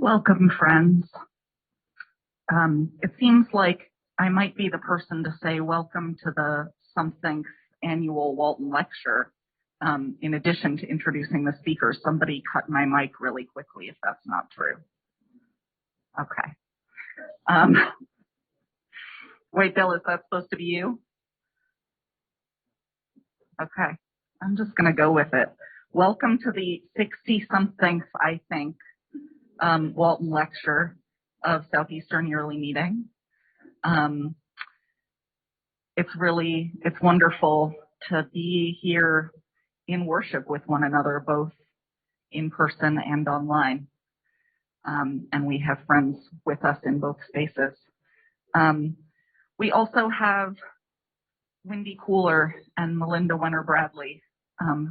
Welcome, friends. It seems like I might be the person to say welcome to the something annual Walton Lecture. In addition to introducing the speakers, somebody cut my mic really quickly if that's not true. Okay. Wait, Bill, is that supposed to be you? Okay, I'm just going to go with it. Welcome to the 60-somethingth, I think, Walton Lecture of Southeastern Yearly Meeting. It's wonderful to be here in worship with one another, both in person and online. And we have friends with us in both spaces. We also have Wendy Cooler and Melinda Wenner Bradley,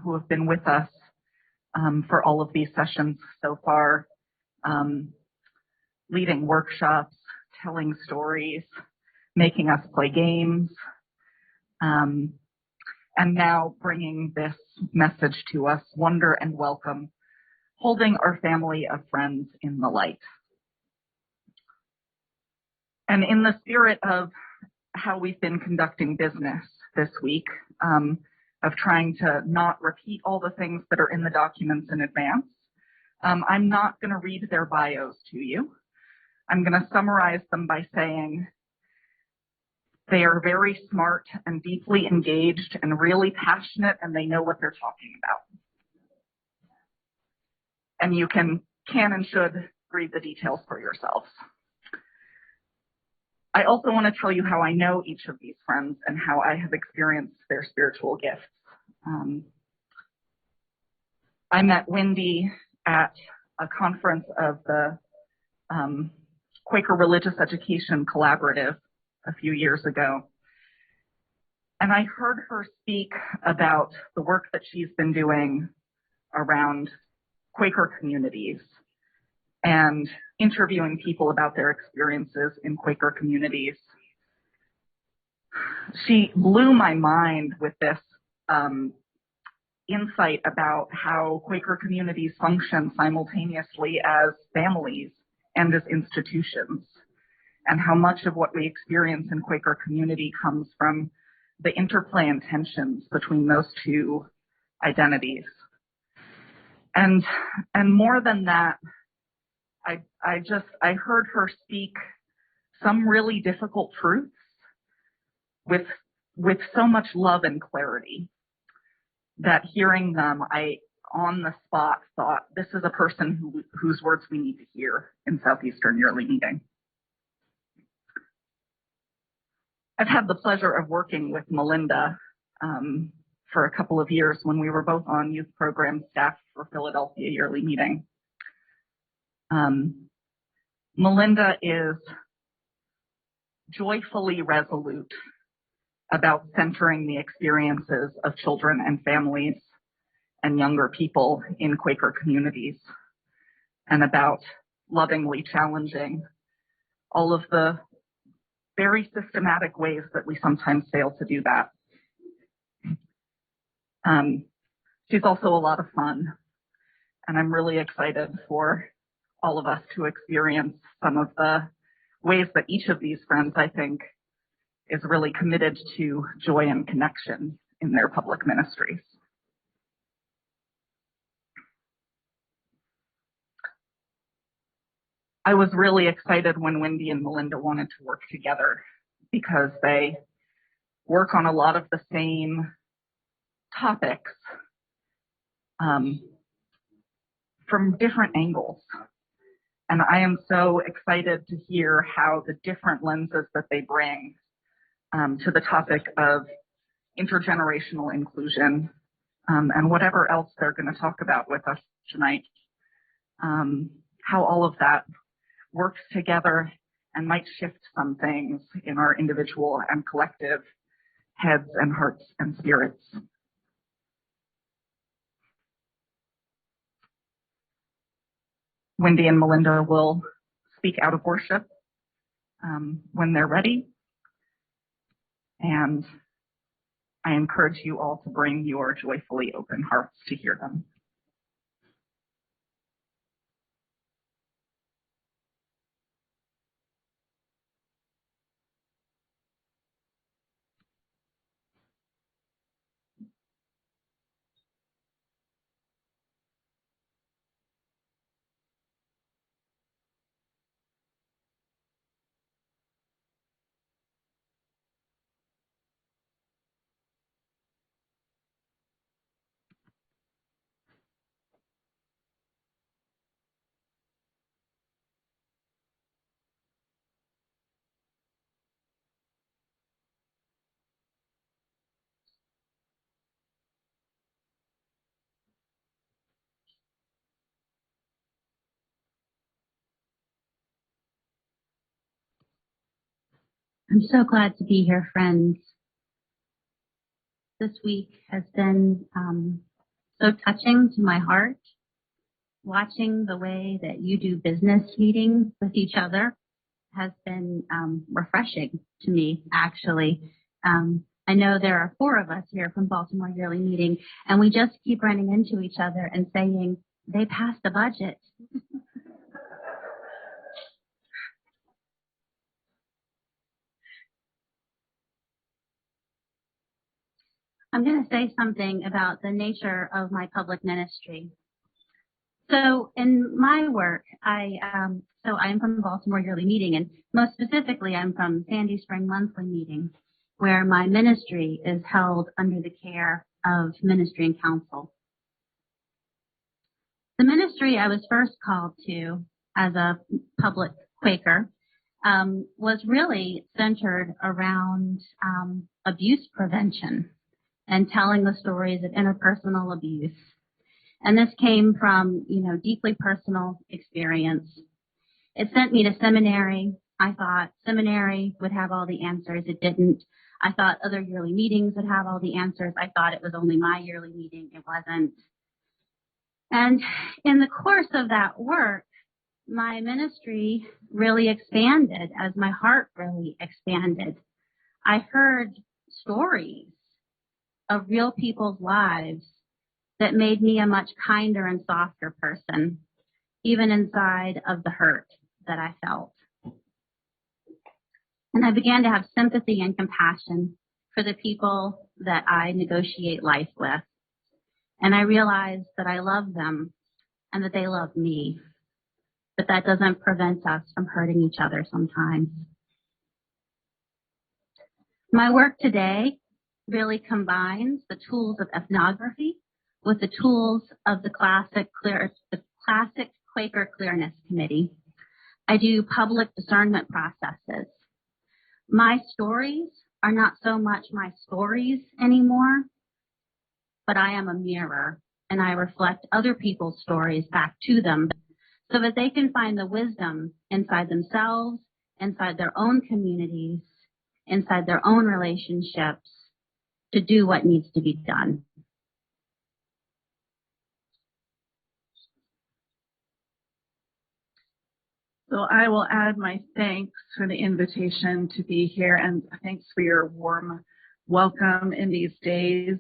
who have been with us for all of these sessions so far, leading workshops, telling stories, making us play games, and now bringing this message to us, wonder and welcome, holding our family of friends in the light. And in the spirit of how we've been conducting business this week, of trying to not repeat all the things that are in the documents in advance, I'm not going to read their bios to you. I'm going to summarize them by saying they are very smart and deeply engaged and really passionate, and they know what they're talking about. And you can and should read the details for yourselves. I also want to tell you how I know each of these friends and how I have experienced their spiritual gifts. I met Wendy at a conference of the Quaker Religious Education Collaborative a few years ago. And I heard her speak about the work that she's been doing around Quaker communities and interviewing people about their experiences in Quaker communities. She blew my mind with this insight about how Quaker communities function simultaneously as families and as institutions, and how much of what we experience in Quaker community comes from the interplay and tensions between those two identities. And more than that, I heard her speak some really difficult truths with so much love and clarity that hearing them, I on the spot thought, this is a person whose words we need to hear in Southeastern Yearly Meeting. I've had the pleasure of working with Melinda for a couple of years when we were both on youth program staff for Philadelphia Yearly Meeting. Melinda is joyfully resolute about centering the experiences of children and families and younger people in Quaker communities, and about lovingly challenging all of the very systematic ways that we sometimes fail to do that. She's also a lot of fun, and I'm really excited for all of us to experience some of the ways that each of these friends, I think, is really committed to joy and connection in their public ministries. I was really excited when Wendy and Melinda wanted to work together because they work on a lot of the same topics from different angles. And I am so excited to hear how the different lenses that they bring to the topic of intergenerational inclusion and whatever else they're going to talk about with us tonight, how all of that works together and might shift some things in our individual and collective heads and hearts and spirits. Wendy and Melinda will speak out of worship when they're ready. And I encourage you all to bring your joyfully open hearts to hear them. I'm so glad to be here, friends. This week has been so touching to my heart. Watching the way that you do business meetings with each other has been refreshing to me, actually. I know there are 4 of us here from Baltimore Yearly Meeting, and we just keep running into each other and saying, they passed the budget. I'm going to say something about the nature of my public ministry. So in my work, I'm from Baltimore Yearly Meeting, and most specifically, I'm from Sandy Spring Monthly Meeting, where my ministry is held under the care of Ministry and Counsel. The ministry I was first called to as a public Quaker was really centered around abuse prevention and telling the stories of interpersonal abuse. And this came from, deeply personal experience. It sent me to seminary. I thought seminary would have all the answers. It didn't. I thought other yearly meetings would have all the answers. I thought it was only my yearly meeting. It wasn't. And in the course of that work, my ministry really expanded as my heart really expanded. I heard stories of real people's lives that made me a much kinder and softer person, even inside of the hurt that I felt. And I began to have sympathy and compassion for the people that I negotiate life with. And I realized that I love them and that they love me, but that doesn't prevent us from hurting each other sometimes. My work today really combines the tools of ethnography with the tools of the classic Quaker Clearness Committee. I do public discernment processes. My stories are not so much my stories anymore, but I am a mirror, and I reflect other people's stories back to them so that they can find the wisdom inside themselves, inside their own communities, inside their own relationships to do what needs to be done. So I will add my thanks for the invitation to be here, and thanks for your warm welcome in these days.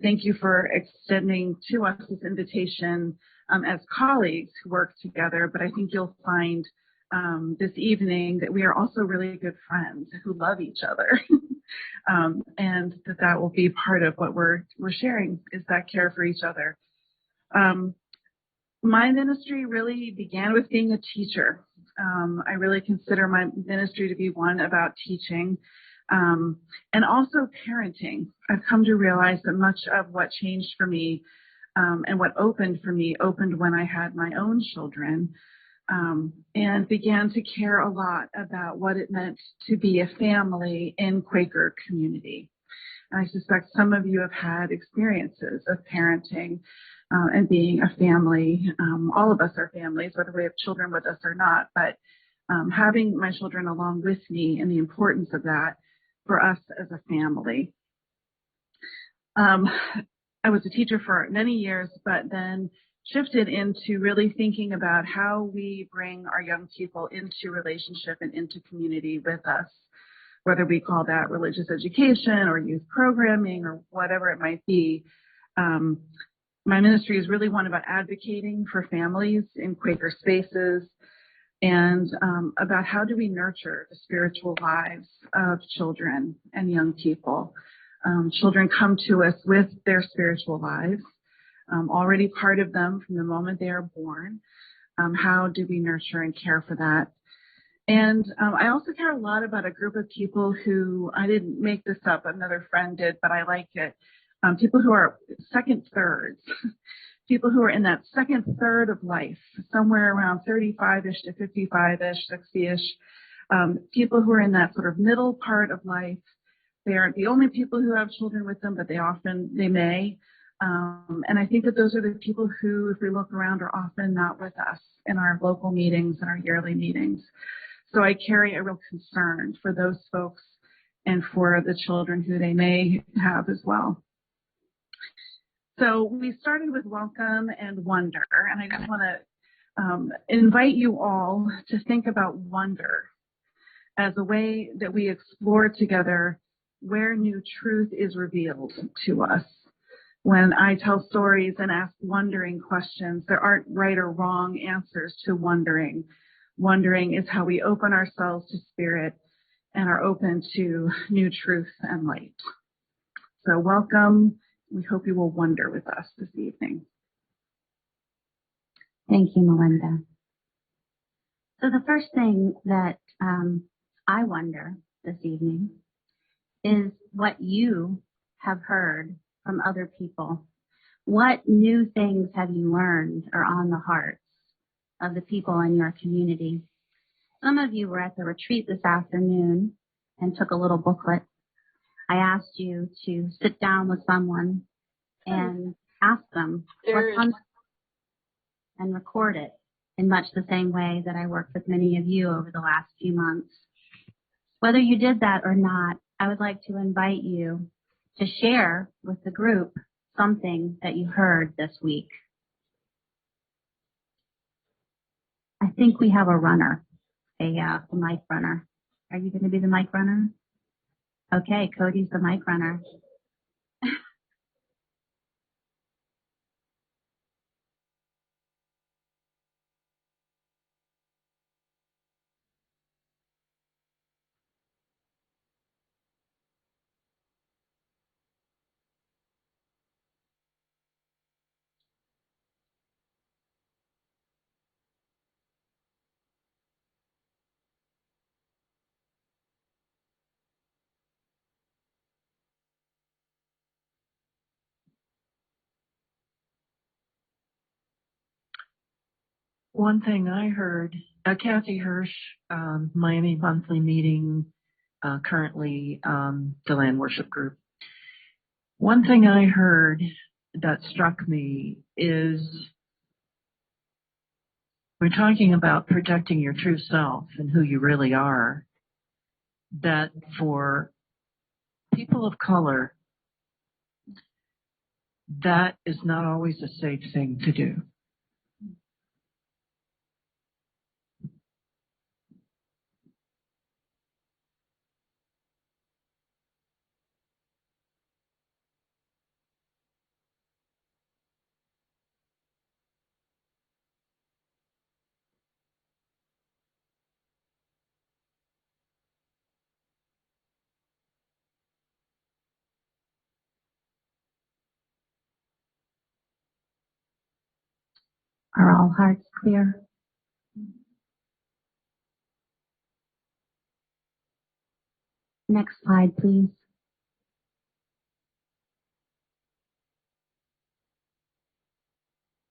Thank you for extending to us this invitation as colleagues who work together, but I think you'll find this evening that we are also really good friends who love each other. And that will be part of what we're sharing, is that care for each other. My ministry really began with being a teacher. I really consider my ministry to be one about teaching and also parenting. I've come to realize that much of what changed for me and what opened for me opened when I had my own children and began to care a lot about what it meant to be a family in Quaker community. I suspect some of you have had experiences of parenting and being a family. All of us are families, whether we have children with us or not, but having my children along with me and the importance of that for us as a family. I was a teacher for many years, but then shifted into really thinking about how we bring our young people into relationship and into community with us, whether we call that religious education or youth programming or whatever it might be. My ministry is really one about advocating for families in Quaker spaces and about how do we nurture the spiritual lives of children and young people. Children come to us with their spiritual lives, already part of them from the moment they are born. How do we nurture and care for that? And I also care a lot about a group of people who, I didn't make this up, another friend did, but I like it. People who are second thirds, people who are in that second third of life, somewhere around 35-ish to 55-ish, 60-ish, people who are in that sort of middle part of life. They aren't the only people who have children with them, but they may. And I think that those are the people who, if we look around, are often not with us in our local meetings and our yearly meetings. So I carry a real concern for those folks and for the children who they may have as well. So we started with welcome and wonder, and I just want to invite you all to think about wonder as a way that we explore together where new truth is revealed to us. When I tell stories and ask wondering questions, there aren't right or wrong answers to wondering. Wondering is how we open ourselves to spirit and are open to new truth and light. So welcome. We hope you will wonder with us this evening. Thank you, Melinda. So the first thing that I wonder this evening is what you have heard from other people. What new things have you learned are on the hearts of the people in your community? Some of you were at the retreat this afternoon and took a little booklet. I asked you to sit down with someone and ask them what's on and record it in much the same way that I worked with many of you over the last few months. Whether you did that or not, I would like to invite you to share with the group something that you heard this week. I think we have a runner, a mic runner. Are you going to be the mic runner? Okay, Cody's the mic runner. One thing I heard, Kathy Hirsch, Miami monthly meeting, currently the Land Worship Group. One thing I heard that struck me is we're talking about protecting your true self and who you really are, that for people of color, that is not always a safe thing to do. Are all hearts clear? Next slide, please.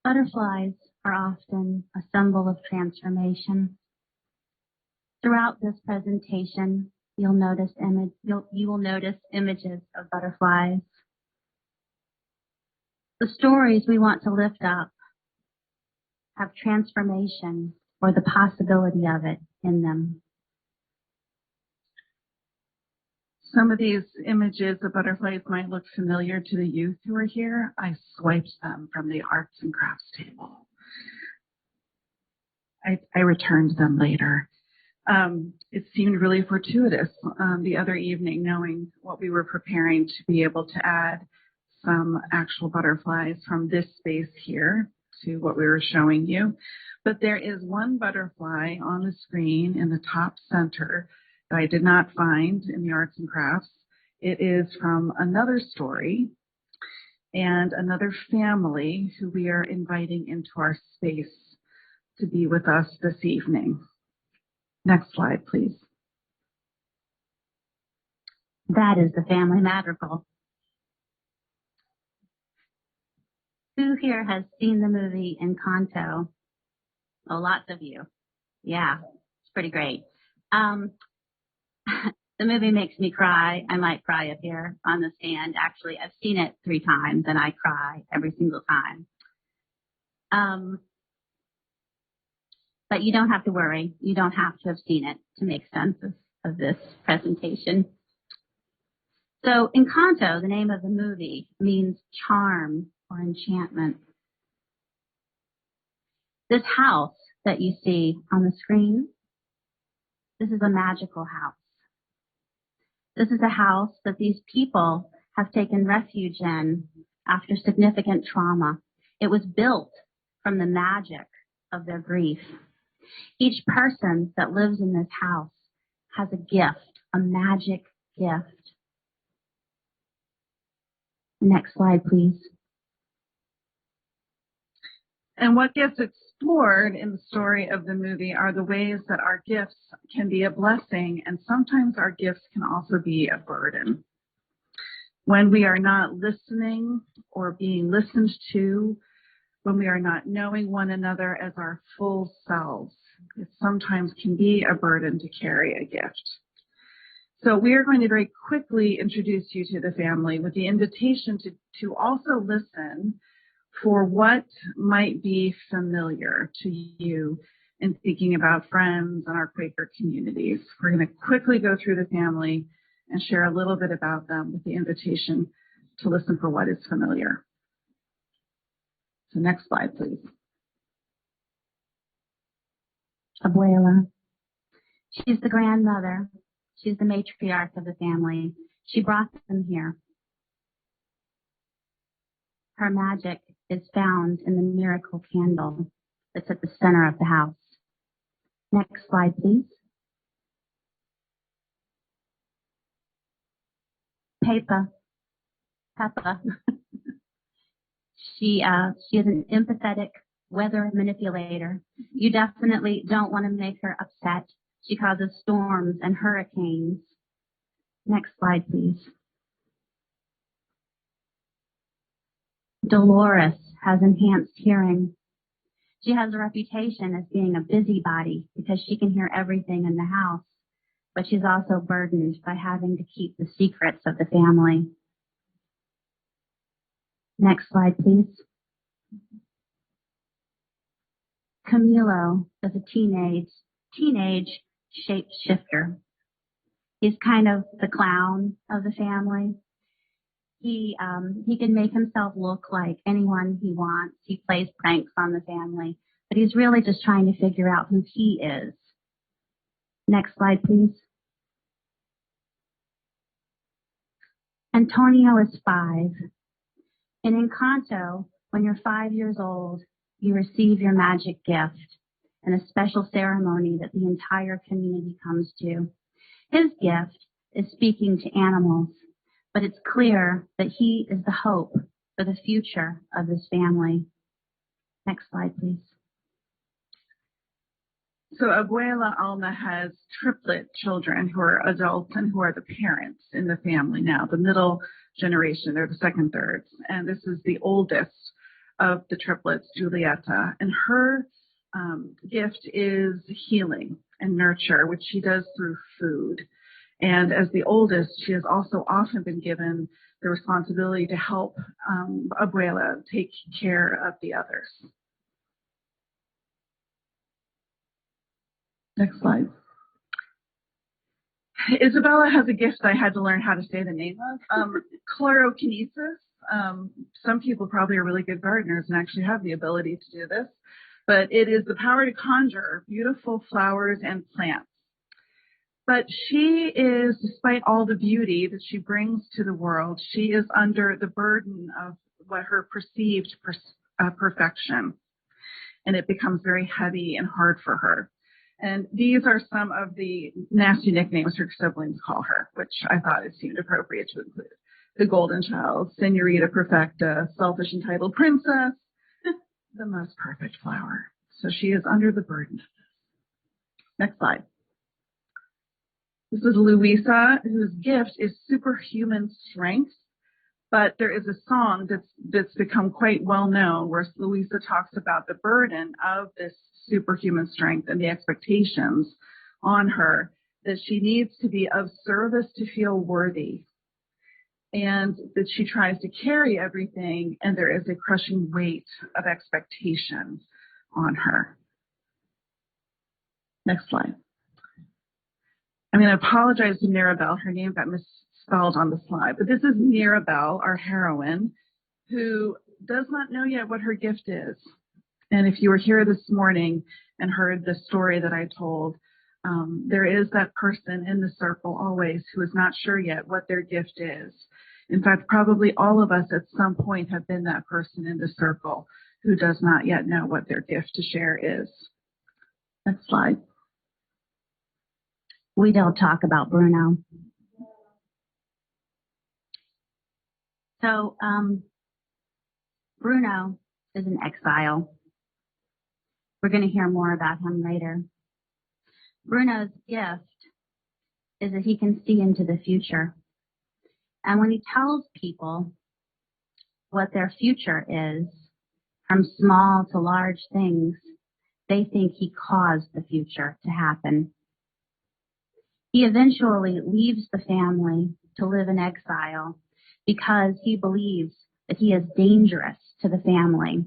Butterflies are often a symbol of transformation. Throughout this presentation, you will notice images of butterflies. The stories we want to lift up have transformation or the possibility of it in them. Some of these images of butterflies might look familiar to the youth who are here. I swiped them from the arts and crafts table. I returned them later. It seemed really fortuitous the other evening, knowing what we were preparing to be able to add some actual butterflies from this space here to what we were showing you. But there is one butterfly on the screen in the top center that I did not find in the arts and crafts. It is from another story and another family who we are inviting into our space to be with us this evening. Next slide, please. That is the family madrigal. Who here has seen the movie Encanto? Oh, lots of you. Yeah, it's pretty great. The movie makes me cry. I might cry up here on the stand. Actually, I've seen it 3 times and I cry every single time. But you don't have to worry. You don't have to have seen it to make sense of this presentation. So Encanto, the name of the movie, means charm or enchantment. This house that you see on the screen, this is a magical house. This is a house that these people have taken refuge in after significant trauma. It was built from the magic of their grief. Each person that lives in this house has a gift, a magic gift. Next slide, please. And what gets explored in the story of the movie are the ways that our gifts can be a blessing, and sometimes our gifts can also be a burden. When we are not listening or being listened to, when we are not knowing one another as our full selves, it sometimes can be a burden to carry a gift. So we are going to very quickly introduce you to the family with the invitation to also listen for what might be familiar to you in thinking about friends and our Quaker communities. We're going to quickly go through the family and share a little bit about them with the invitation to listen for what is familiar. So next slide, please. Abuela. She's the grandmother. She's the matriarch of the family. She brought them here. Her magic is found in the miracle candle that's at the center of the house. Next slide, please. Peppa. She is an empathetic weather manipulator. You definitely don't want to make her upset. She causes storms and hurricanes. Next slide, please. Dolores has enhanced hearing. She has a reputation as being a busybody because she can hear everything in the house, but she's also burdened by having to keep the secrets of the family. Next slide, please. Camilo is a teenage shapeshifter. He's kind of the clown of the family. He can make himself look like anyone he wants. He plays pranks on the family, but he's really just trying to figure out who he is. Next slide, please. Antonio is 5. In Encanto, when you're 5 years old, you receive your magic gift in a special ceremony that the entire community comes to. His gift is speaking to animals, but it's clear that he is the hope for the future of this family. Next slide, please. So Abuela Alma has triplet children who are adults and who are the parents in the family now, the middle generation. They're the second thirds. And this is the oldest of the triplets, Julieta. And her gift is healing and nurture, which she does through food. And as the oldest, she has also often been given the responsibility to help Abuela take care of the others. Next slide. Isabella has a gift I had to learn how to say the name of, chlorokinesis. Some people probably are really good gardeners and actually have the ability to do this, but it is the power to conjure beautiful flowers and plants. But she is, despite all the beauty that she brings to the world, she is under the burden of what her perceived perfection, and it becomes very heavy and hard for her. And these are some of the nasty nicknames her siblings call her, which I thought it seemed appropriate to include. The Golden Child, Senorita Perfecta, Selfish Entitled Princess, the most perfect flower. So she is under the burden. Next slide. This is Luisa, whose gift is superhuman strength. But there is a song that's become quite well known where Luisa talks about the burden of this superhuman strength and the expectations on her that she needs to be of service to feel worthy, and that she tries to carry everything, and there is a crushing weight of expectation on her. Next slide. I'm going to apologize to Mirabelle. Her name got misspelled on the slide, but this is Mirabelle, our heroine, who does not know yet what her gift is. And if you were here this morning and heard the story that I told, there is that person in the circle always who is not sure yet what their gift is. In fact, probably all of us at some point have been that person in the circle who does not yet know what their gift to share is. Next slide. We don't talk about Bruno. So, Bruno is an exile. We're going to hear more about him later. Bruno's gift is that he can see into the future. And when he tells people what their future is, from small to large things, they think he caused the future to happen. He eventually leaves the family to live in exile because he believes that he is dangerous to the family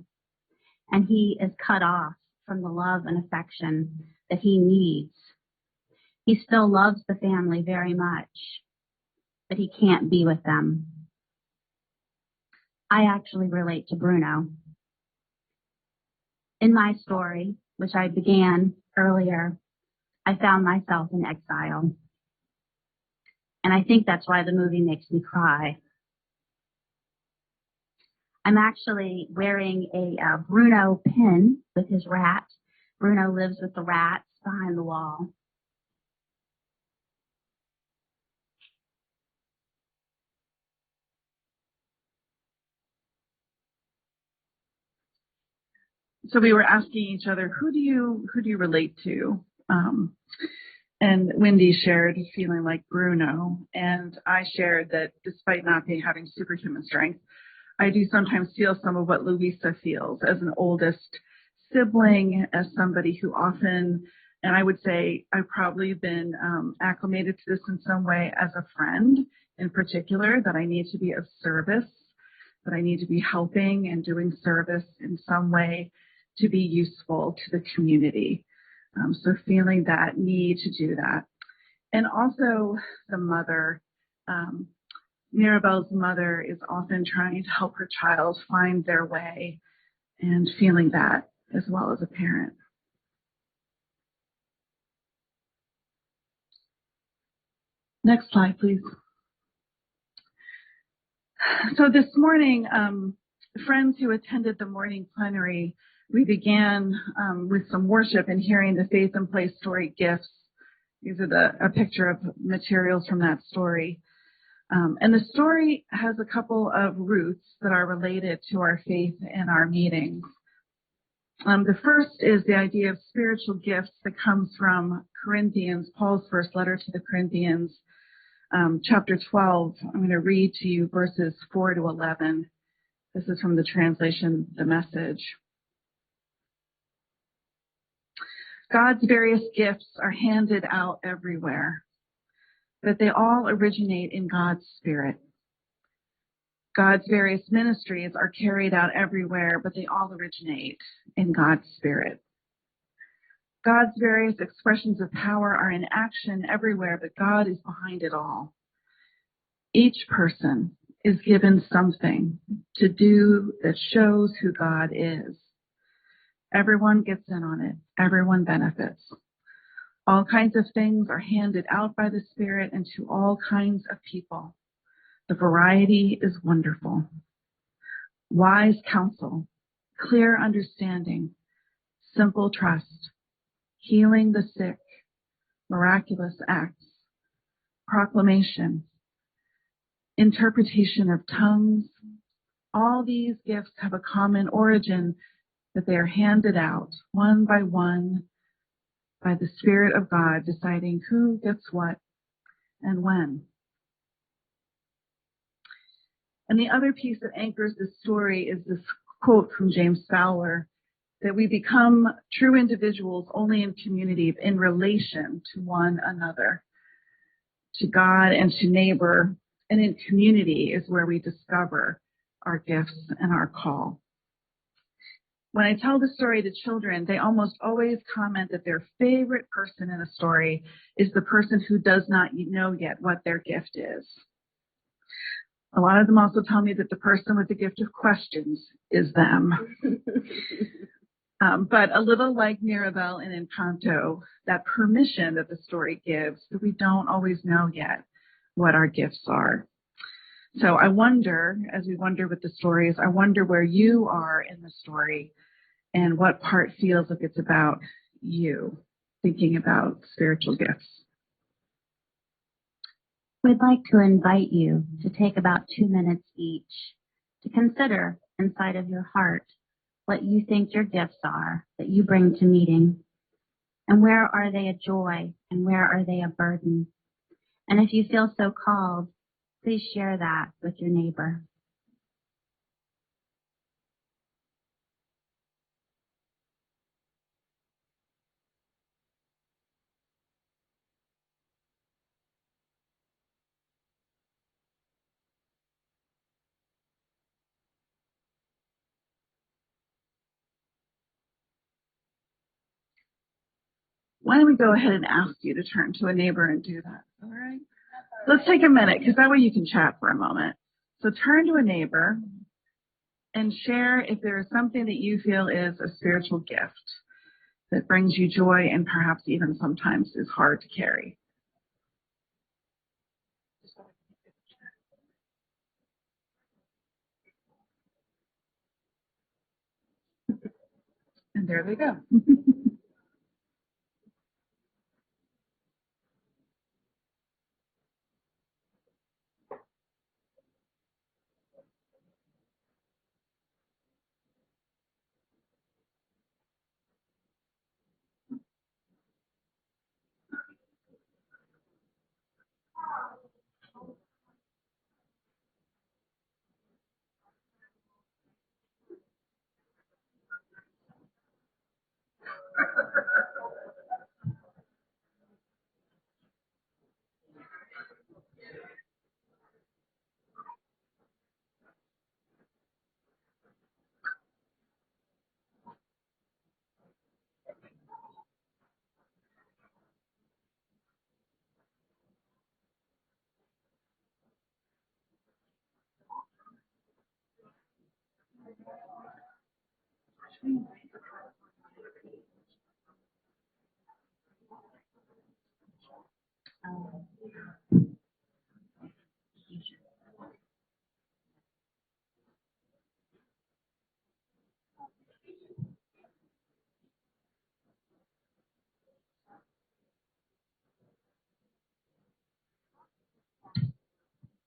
and he is cut off from the love and affection that he needs. He still loves the family very much, but he can't be with them. I actually relate to Bruno. In my story, which I began earlier, I found myself in exile. And I think that's why the movie makes me cry. I'm actually wearing a Bruno pin with his rat. Bruno lives with the rats behind the wall. So we were asking each other, who do you relate to? And Wendy shared feeling like Bruno, and I shared that despite not having superhuman strength, I do sometimes feel some of what Louisa feels as an oldest sibling, as somebody who often, and I would say I've probably been acclimated to this in some way as a friend in particular, that I need to be of service, that I need to be helping and doing service in some way to be useful to the community. So feeling that need to do that. And also the mother, Mirabelle's mother is often trying to help her child find their way and feeling that as well as a parent. Next slide, please. So this morning, friends who attended the morning plenary, we began with some worship and hearing the Faith and Play story gifts. These are a picture of materials from that story. And the story has a couple of roots that are related to our faith and our meetings. The first is the idea of spiritual gifts that comes from Corinthians, Paul's first letter to the Corinthians, chapter 12. I'm going to read to you verses 4 to 11. This is from the translation, The Message. God's various gifts are handed out everywhere, but they all originate in God's Spirit. God's various ministries are carried out everywhere, but they all originate in God's Spirit. God's various expressions of power are in action everywhere, but God is behind it all. Each person is given something to do that shows who God is. Everyone gets in on it. Everyone benefits. All kinds of things are handed out by the Spirit and to all kinds of people. The variety is wonderful. Wise counsel, clear understanding, simple trust, healing the sick, miraculous acts, proclamation, interpretation of tongues. All these gifts have a common origin, that they are handed out one by the Spirit of God, deciding who gets what and when. And the other piece that anchors this story is this quote from James Fowler, that we become true individuals only in community, in relation to one another, to God and to neighbor, and in community is where we discover our gifts and our call. When I tell the story to children, they almost always comment that their favorite person in a story is the person who does not know yet what their gift is. A lot of them also tell me that the person with the gift of questions is them. But a little like Mirabelle in Encanto, that permission that the story gives, that we don't always know yet what our gifts are. So I wonder, as we wonder with the stories, I wonder where you are in the story and what part feels like it's about you, thinking about spiritual gifts. We'd like to invite you to take about 2 minutes each to consider inside of your heart what you think your gifts are that you bring to meeting, and where are they a joy and where are they a burden. And if you feel so called, please share that with your neighbor. Why don't we go ahead and ask you to turn to a neighbor and do that? All right. Let's take a minute, because that way you can chat for a moment. So turn to a neighbor and share if there is something that you feel is a spiritual gift that brings you joy and perhaps even sometimes is hard to carry. And there they go.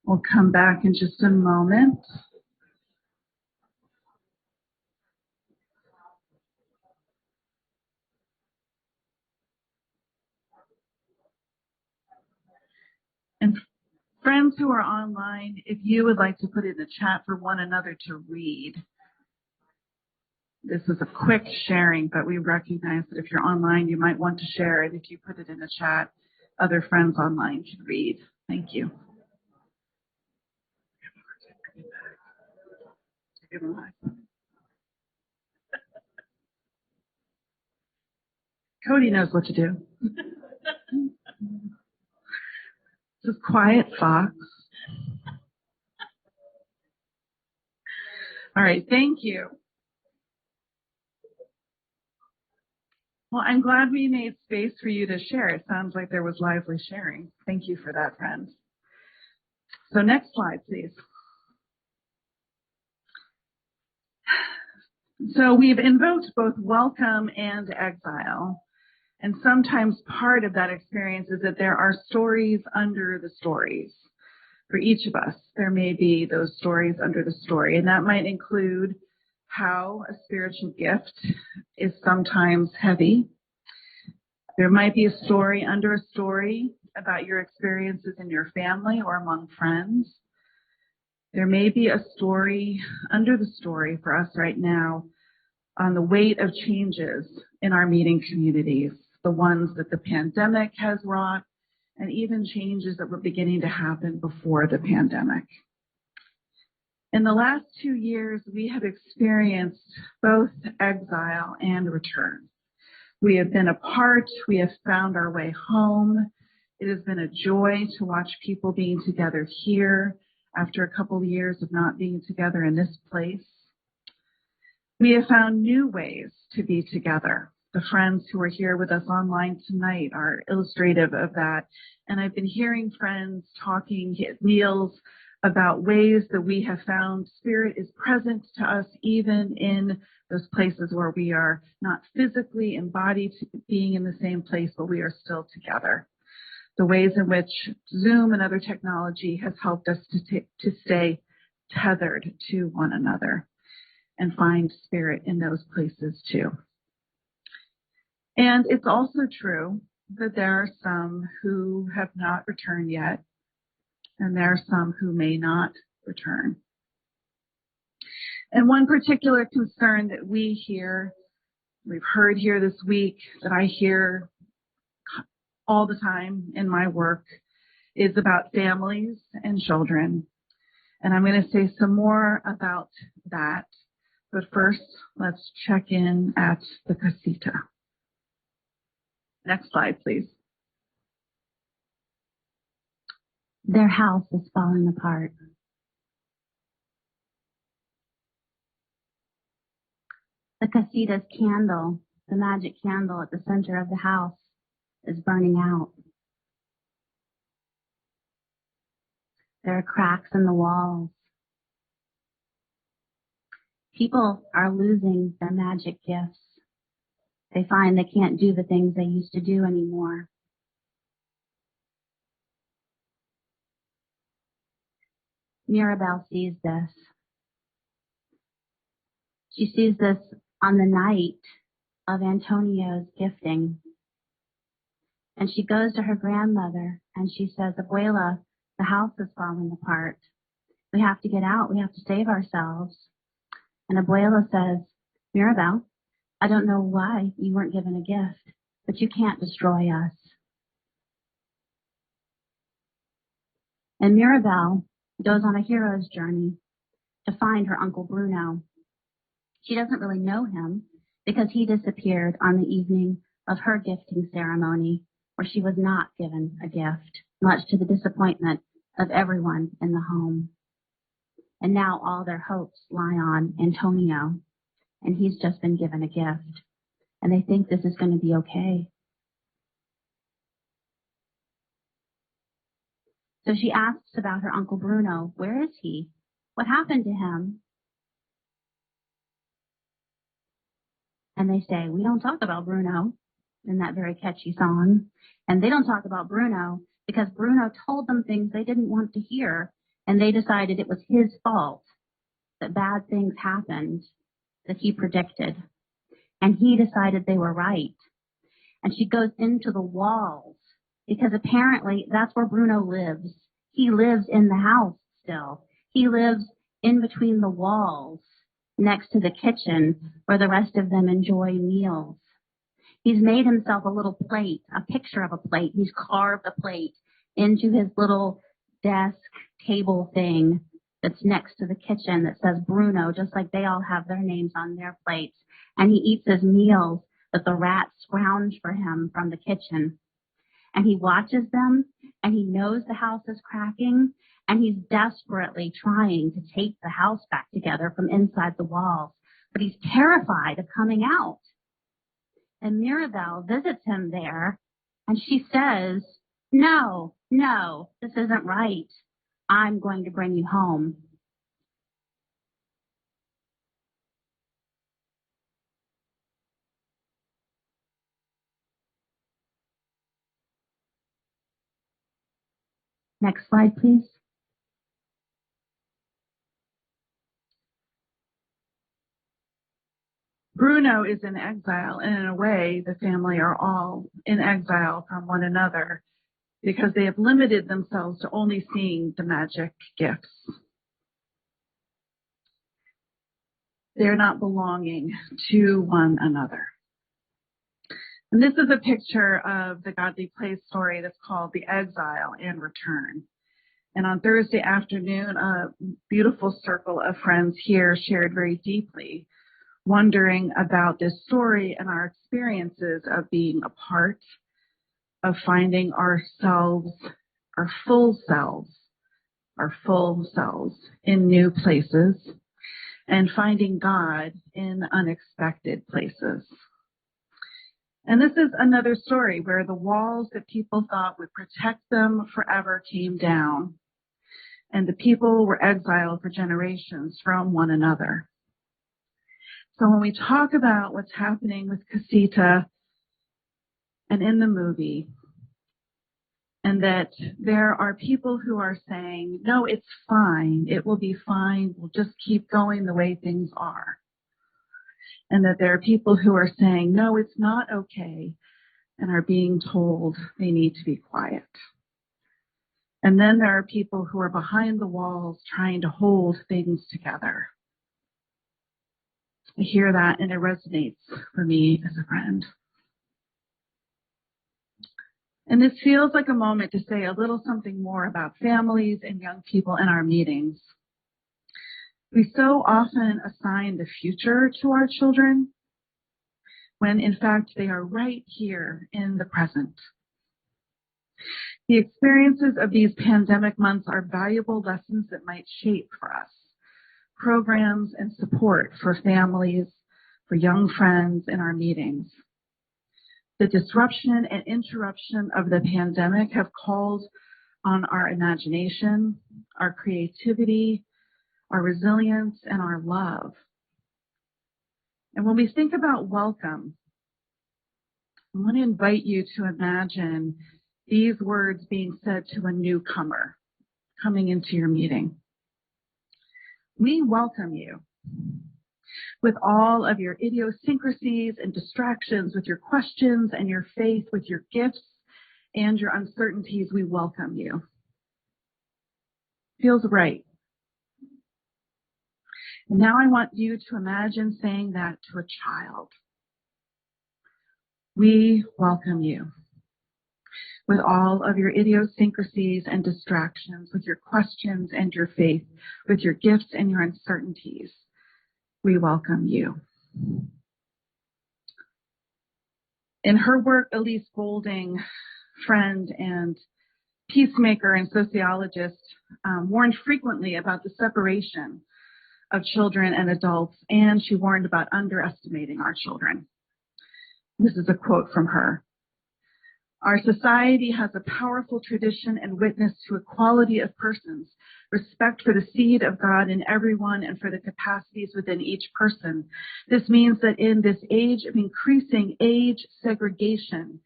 We'll come back in just a moment. And friends who are online, if you would like to put in the chat for one another to read, this is a quick sharing, but we recognize that if you're online, you might want to share it. If you put it in the chat, other friends online can read. Thank you. Cody knows what to do. Just quiet fox. All right, thank you. Well, I'm glad we made space for you to share. It sounds like there was lively sharing. Thank you for that, friends. So next slide, please. So we've invoked both welcome and exile. And sometimes part of that experience is that there are stories under the stories. For each of us, there may be those stories under the story. And that might include how a spiritual gift is sometimes heavy. There might be a story under a story about your experiences in your family or among friends. There may be a story under the story for us right now on the weight of changes in our meeting communities, the ones that the pandemic has wrought, and even changes that were beginning to happen before the pandemic. In the last 2 years, we have experienced both exile and return. We have been apart. We have found our way home. It has been a joy to watch people being together here after a couple of years of not being together in this place. We have found new ways to be together. The friends who are here with us online tonight are illustrative of that. And I've been hearing friends talking at meals about ways that we have found Spirit is present to us even in those places where we are not physically embodied being in the same place, but we are still together. The ways in which Zoom and other technology has helped us to stay tethered to one another and find Spirit in those places too. And it's also true that there are some who have not returned yet, and there are some who may not return. And one particular concern that we've heard here this week, that I hear all the time in my work, is about families and children. And I'm going to say some more about that. But first, let's check in at the casita. Next slide, please. Their house is falling apart. The casita's candle, the magic candle at the center of the house, is burning out. There are cracks in the walls. People are losing their magic gifts. They find they can't do the things they used to do anymore. Mirabelle sees this. She sees this on the night of Antonio's gifting. And she goes to her grandmother and she says, Abuela, the house is falling apart. We have to get out. We have to save ourselves. And Abuela says, Mirabelle, I don't know why you weren't given a gift, but you can't destroy us. And Mirabelle goes on a hero's journey to find her Uncle Bruno. She doesn't really know him because he disappeared on the evening of her gifting ceremony, where she was not given a gift, much to the disappointment of everyone in the home. And now all their hopes lie on Antonio, and he's just been given a gift. And they think this is going to be okay. So she asks about her Uncle Bruno. Where is he? What happened to him? And they say, we don't talk about Bruno, in that very catchy song. And they don't talk about Bruno because Bruno told them things they didn't want to hear. And they decided it was his fault that bad things happened that he predicted. And he decided they were right. And she goes into the walls because apparently that's where Bruno lives. He lives in the house still. He lives in between the walls next to the kitchen where the rest of them enjoy meals. He's made himself a little plate, a picture of a plate. He's carved a plate into his little desk table thing that's next to the kitchen that says Bruno, just like they all have their names on their plates. And he eats his meals that the rats scrounge for him from the kitchen. And he watches them, and he knows the house is cracking, and he's desperately trying to tape the house back together from inside the walls. But he's terrified of coming out. And Mirabelle visits him there, and she says, no, this isn't right. I'm going to bring you home. Next slide, please. Bruno is in exile, and in a way, the family are all in exile from one another because they have limited themselves to only seeing the magic gifts. They're not belonging to one another. And this is a picture of the Godly Place story that's called The Exile and Return. And on Thursday afternoon, a beautiful circle of friends here shared very deeply, wondering about this story and our experiences of being apart, of finding ourselves, our full selves in new places, and finding God in unexpected places. And this is another story where the walls that people thought would protect them forever came down, and the people were exiled for generations from one another. So when we talk about what's happening with Casita and in the movie, and that there are people who are saying, no, it's fine, it will be fine, we'll just keep going the way things are. And that there are people who are saying, no, it's not okay, and are being told they need to be quiet. And then there are people who are behind the walls trying to hold things together. I hear that and it resonates for me as a friend. And this feels like a moment to say a little something more about families and young people in our meetings. We so often assign the future to our children when in fact they are right here in the present. The experiences of these pandemic months are valuable lessons that might shape for us programs and support for families, for young friends in our meetings. The disruption and interruption of the pandemic have called on our imagination, our creativity, our resilience, and our love. And when we think about welcome, I want to invite you to imagine these words being said to a newcomer coming into your meeting. We welcome you with all of your idiosyncrasies and distractions, with your questions and your faith, with your gifts and your uncertainties. We welcome you. Feels right. And now I want you to imagine saying that to a child. We welcome you with all of your idiosyncrasies and distractions, with your questions and your faith, with your gifts and your uncertainties. We welcome you. In her work, Elise Golding, friend and peacemaker and sociologist, warned frequently about the separation of children and adults, and she warned about underestimating our children. This is a quote from her. Our society has a powerful tradition and witness to equality of persons, respect for the seed of God in everyone and for the capacities within each person. This means that in this age of increasing age segregation,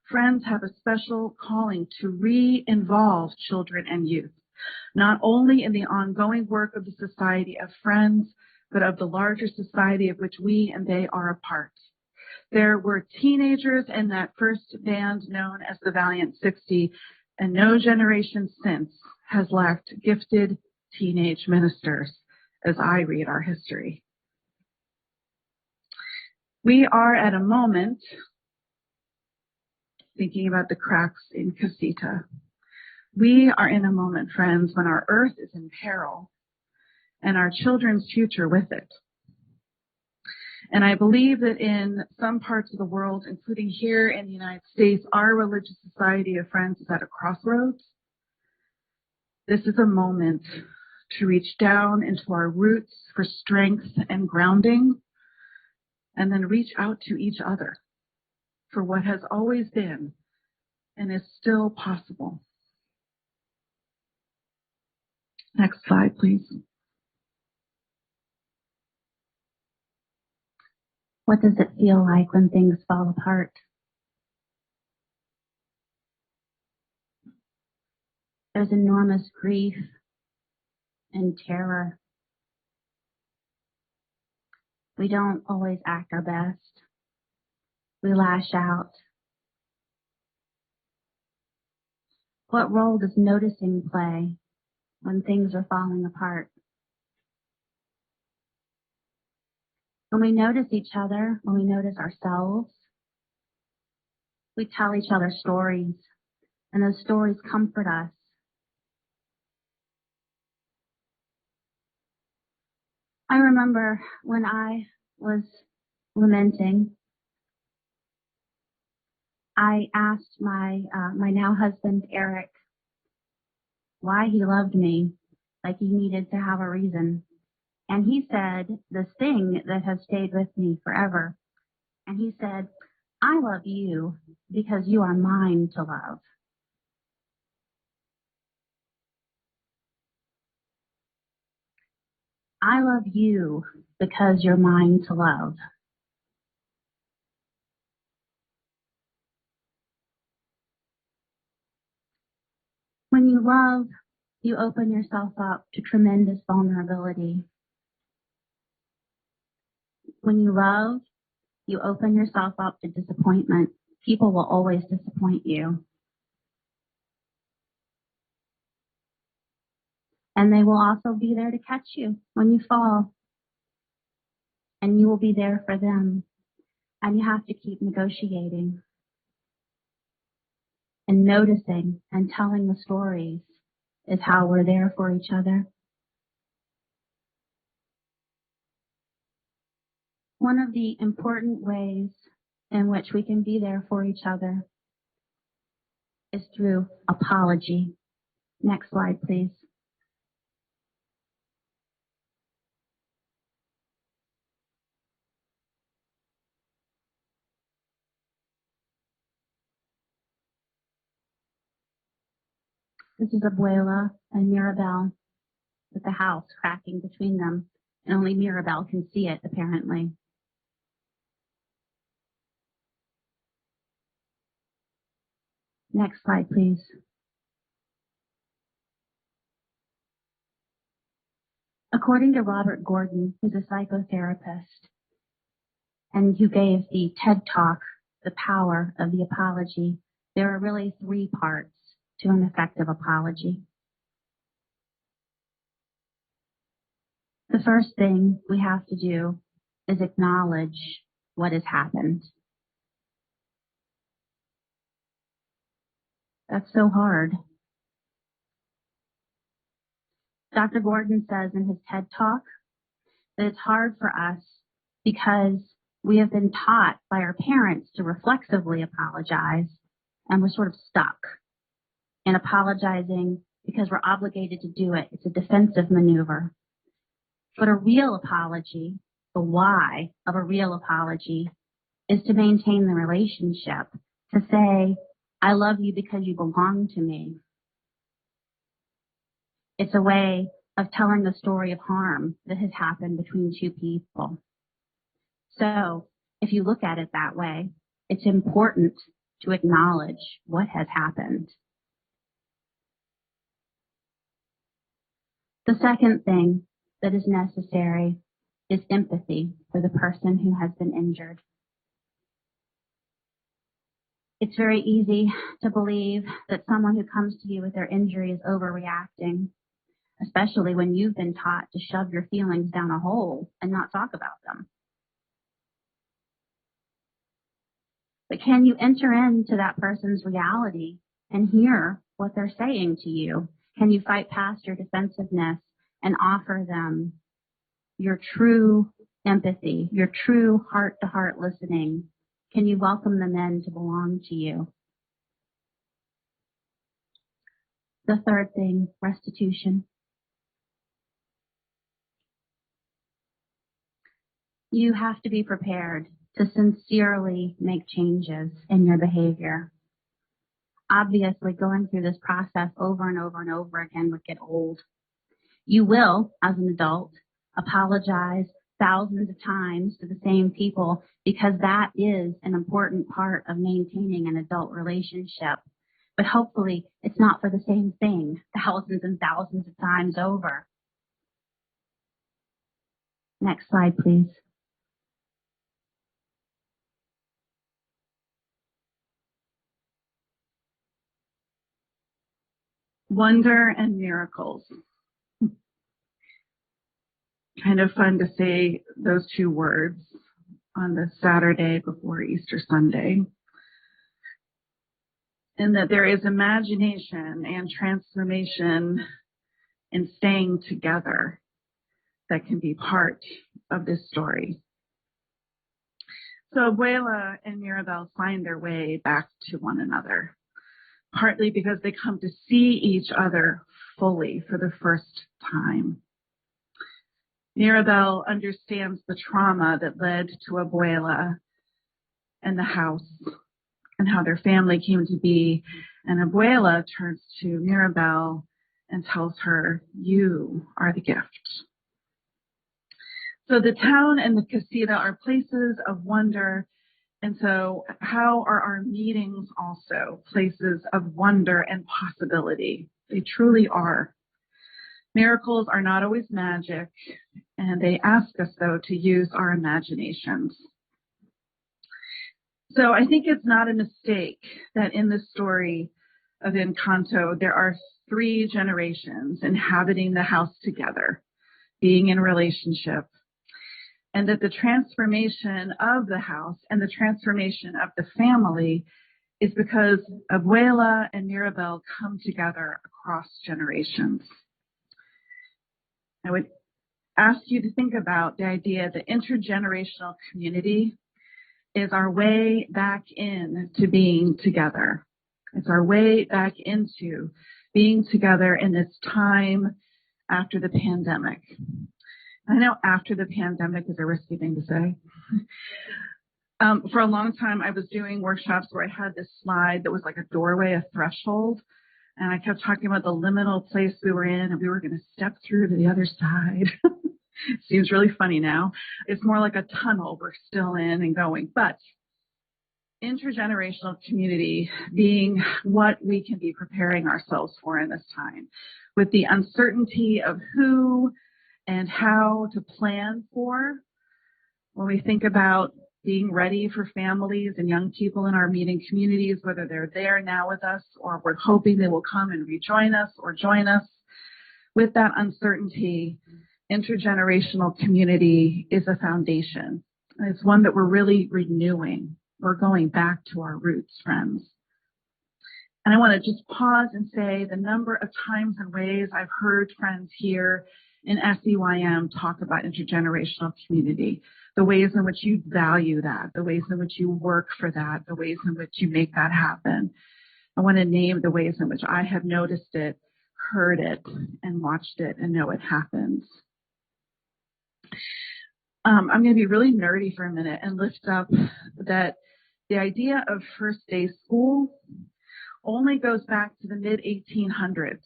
friends have a special calling to re-involve children and youth, not only in the ongoing work of the Society of Friends, but of the larger society of which we and they are a part. There were teenagers in that first band known as the Valiant 60, and no generation since has lacked gifted teenage ministers, as I read our history. We are at a moment, thinking about the cracks in Casita, we are in a moment, friends, when our earth is in peril and our children's future with it. And I believe that in some parts of the world, including here in the United States, our religious society of friends is at a crossroads. This is a moment to reach down into our roots for strength and grounding, and then reach out to each other for what has always been and is still possible. Next slide, please. What does it feel like when things fall apart? There's enormous grief and terror. We don't always act our best. We lash out. What role does noticing play when things are falling apart? When we notice each other, when we notice ourselves, we tell each other stories, and those stories comfort us. I remember when I was lamenting, I asked my now husband, Eric, why he loved me, like he needed to have a reason. And he said this thing that has stayed with me forever. And he said, I love you because you are mine to love. I love you because you're mine to love. When you love, you open yourself up to tremendous vulnerability. When you love, you open yourself up to disappointment. People will always disappoint you. And they will also be there to catch you when you fall. And you will be there for them. And you have to keep negotiating and noticing and telling the stories is how we're there for each other. One of the important ways in which we can be there for each other is through apology. Next slide, please. This is Abuela and Mirabel with the house cracking between them, and only Mirabel can see it, apparently. Next slide, please. According to Robert Gordon, who's a psychotherapist, and who gave the TED Talk, The Power of the Apology, there are really 3 parts to an effective apology. The first thing we have to do is acknowledge what has happened. That's so hard. Dr. Gordon says in his TED Talk that it's hard for us because we have been taught by our parents to reflexively apologize, and we're sort of stuck in apologizing because we're obligated to do it. It's a defensive maneuver. But a real apology, the why of a real apology, is to maintain the relationship, to say, I love you because you belong to me. It's a way of telling the story of harm that has happened between 2 people. So, if you look at it that way, it's important to acknowledge what has happened. The second thing that is necessary is empathy for the person who has been injured. It's very easy to believe that someone who comes to you with their injury is overreacting, especially when you've been taught to shove your feelings down a hole and not talk about them. But can you enter into that person's reality and hear what they're saying to you? Can you fight past your defensiveness and offer them your true empathy, your true heart-to-heart listening? Can you welcome them in to belong to you? The third thing, restitution. You have to be prepared to sincerely make changes in your behavior. Obviously, going through this process over and over and over again would get old. You will, as an adult, apologize thousands of times to the same people because that is an important part of maintaining an adult relationship. But hopefully, it's not for the same thing thousands and thousands of times over. Next slide, please. Wonder and miracles. Kind of fun to say those 2 words on the Saturday before Easter Sunday. And that there is imagination and transformation in staying together. that can be part of this story. So Abuela and Mirabel find their way back to one another, partly because they come to see each other fully for the first time. Mirabel understands the trauma that led to Abuela and the house and how their family came to be. And Abuela turns to Mirabel and tells her, "You are the gift." So the town and the casita are places of wonder. And so how are our meetings also places of wonder and possibility? They truly are. Miracles are not always magic, and they ask us, though, to use our imaginations. So I think it's not a mistake that in the story of Encanto, there are 3 generations inhabiting the house together, being in relationship, and that the transformation of the house and the transformation of the family is because Abuela and Mirabel come together across generations. I would ask you to think about the idea that intergenerational community is our way back into being together. It's our way back into being together in this time after the pandemic. I know after the pandemic is a risky thing to say. For a long time, I was doing workshops where I had this slide that was like a doorway, a threshold. And I kept talking about the liminal place we were in, and we were going to step through to the other side. Seems really funny now. It's more like a tunnel we're still in and going. But intergenerational community being what we can be preparing ourselves for in this time, with the uncertainty of who and how to plan for. When we think about being ready for families and young people in our meeting communities, whether they're there now with us or we're hoping they will come and rejoin us or join us, with that uncertainty, intergenerational community is a foundation. And it's one that we're really renewing. We're going back to our roots, friends. And I want to just pause and say the number of times and ways I've heard friends here in SEYM talk about intergenerational community, the ways in which you value that, the ways in which you work for that, the ways in which you make that happen. I want to name the ways in which I have noticed it, heard it, and watched it and know it happens. I'm going to be really nerdy for a minute and lift up that the idea of first day school only goes back to the mid-1800s.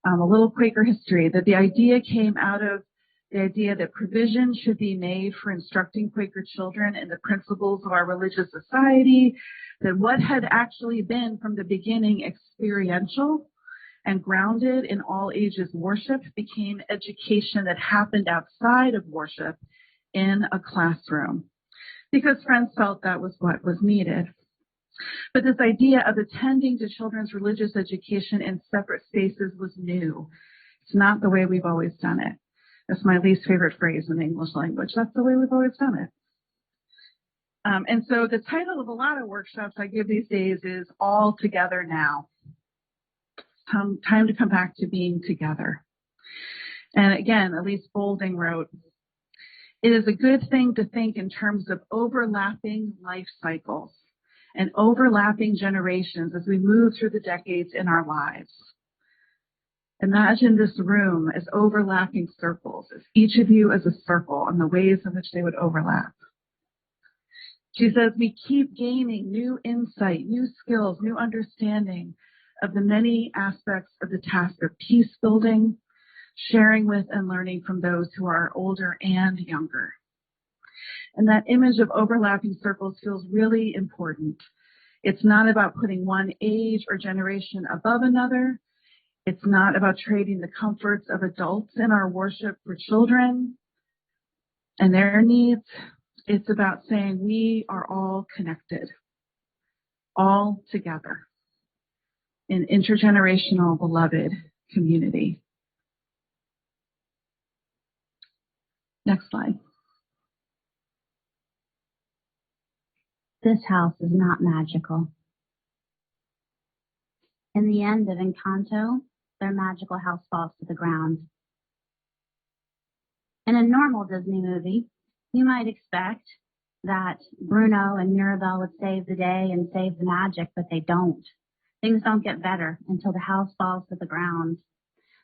A little Quaker history, that the idea came out of the idea that provision should be made for instructing Quaker children in the principles of our religious society, that what had actually been from the beginning experiential and grounded in all ages worship became education that happened outside of worship in a classroom, because friends felt that was what was needed. But this idea of attending to children's religious education in separate spaces was new. It's not the way we've always done it. That's my least favorite phrase in the English language. That's the way we've always done it. And so the title of a lot of workshops I give these days is All Together Now. Time to come back to being together. And again, Elise Boulding wrote, "It is a good thing to think in terms of overlapping life cycles and overlapping generations as we move through the decades in our lives. Imagine this room as overlapping circles, as each of you as a circle, and the ways in which they would overlap." She says, "We keep gaining new insight, new skills, new understanding of the many aspects of the task of peace building, sharing with and learning from those who are older and younger." And that image of overlapping circles feels really important. It's not about putting one age or generation above another. It's not about trading the comforts of adults in our worship for children and their needs. It's about saying we are all connected, all together in intergenerational beloved community. Next slide. This house is not magical. In the end of Encanto, their magical house falls to the ground. In a normal Disney movie, you might expect that Bruno and Mirabelle would save the day and save the magic, but they don't. Things don't get better until the house falls to the ground.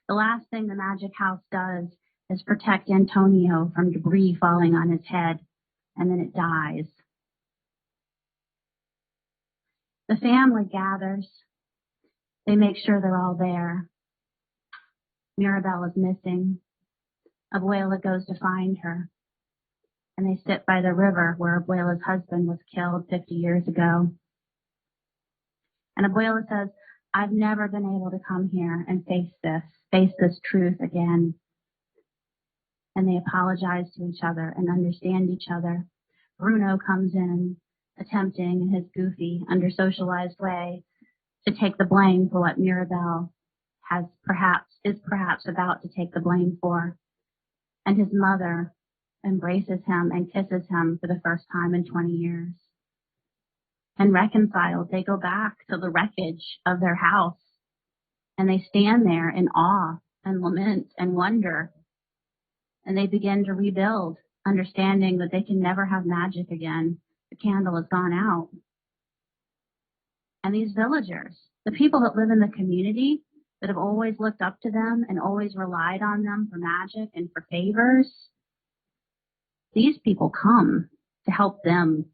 The last thing the magic house does is protect Antonio from debris falling on his head, and then it dies. The family gathers. They make sure they're all there. Mirabelle is missing. Abuela goes to find her, and they sit by the river where Abuela's husband was killed 50 years ago. And Abuela says, I've never been able to come here and face this truth again. And they apologize to each other and understand each other. Bruno comes in, attempting in his goofy, under-socialized way to take the blame for what Mirabelle is perhaps about to take the blame for. And his mother embraces him and kisses him for the first time in 20 years. And reconciled, they go back to the wreckage of their house, and they stand there in awe and lament and wonder, and they begin to rebuild, understanding that they can never have magic again. The candle has gone out. And these villagers, the people that live in the community, that have always looked up to them and always relied on them for magic and for favors, these people come to help them.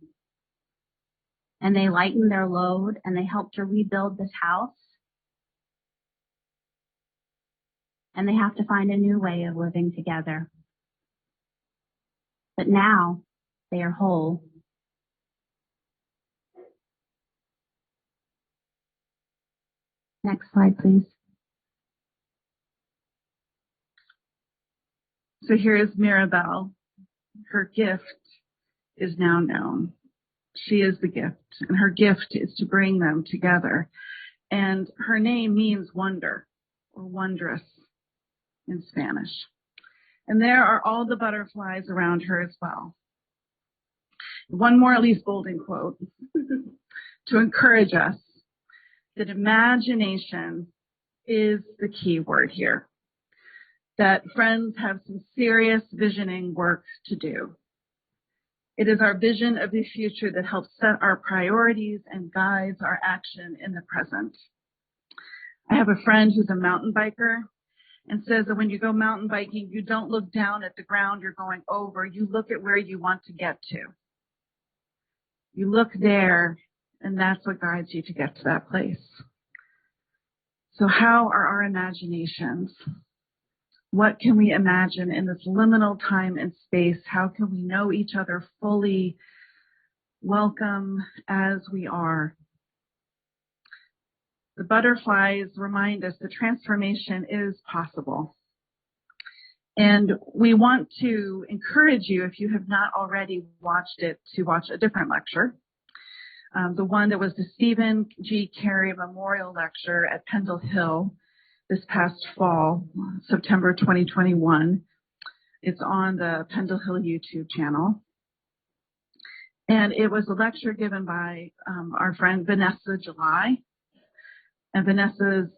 And they lighten their load, and they help to rebuild this house. And they have to find a new way of living together. But now they are whole. Next slide, please. So here is Mirabelle. Her gift is now known. She is the gift, and her gift is to bring them together. And her name means wonder, or wondrous in Spanish. And there are all the butterflies around her as well. One more Elise Bolden quote to encourage us that imagination is the key word here. That friends have some serious visioning work to do. It is our vision of the future that helps set our priorities and guides our action in the present. I have a friend who's a mountain biker and says that when you go mountain biking, you don't look down at the ground you're going over. You look at where you want to get to. You look there, and that's what guides you to get to that place. So how are our imaginations? What can we imagine in this liminal time and space? How can we know each other fully, welcome as we are? The butterflies remind us that transformation is possible. And we want to encourage you, if you have not already watched it, to watch a different lecture. The one that was the Stephen G. Carey Memorial Lecture at Pendle Hill this past fall, September 2021. It's on the Pendle Hill YouTube channel. And it was a lecture given by our friend Vanessa July. And Vanessa's